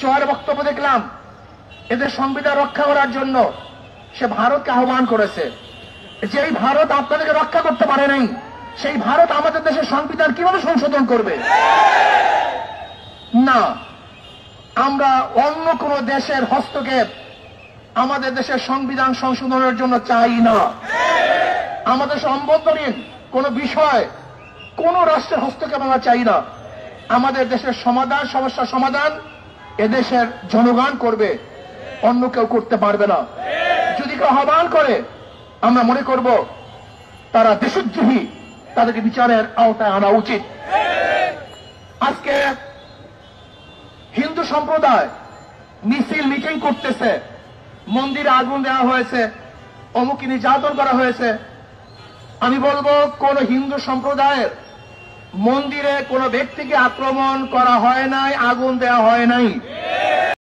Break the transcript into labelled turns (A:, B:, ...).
A: চর বক্তব্য দেখলাম এদের সংবিধান রক্ষা করার জন্য সে ভারতকে আহ্বান করেছে। যেই ভারত আপনাদেরকে রক্ষা করতে পারে নাই, সেই ভারত আমাদের দেশের সংবিধান কিভাবে সংশোধন করবে? না, আমরা অন্য কোন দেশের হস্তক্ষেপ আমাদের দেশের সংবিধান সংশোধনের জন্য চাই না। আমাদের অভ্যন্তরীণ কোন বিষয় কোন রাষ্ট্রের হস্তক্ষেপ আমরা চাই না। আমাদের দেশের সমাধান, সমস্যার সমাধান এদেশের জনগণ করবে, অন্য কেউ করতে পারবে না। যদি কেউ আহ্বান করে আমরা মনে করব তারা দেশদ্রোহী, তাদেরকে বিচারের আওতায় আনা উচিত। আজকে হিন্দু সম্প্রদায় মিছিল মিটিং করতেছে, মন্দিরে আগুন দেওয়া হয়েছে, অমুকি নির্যাতন করা হয়েছে। আমি বলবো কোন হিন্দু সম্প্রদায়ের মন্দিরে কোন ব্যক্তিকে আক্রমণ করা হয় নাই, আগুন দেওয়া হয় নাই।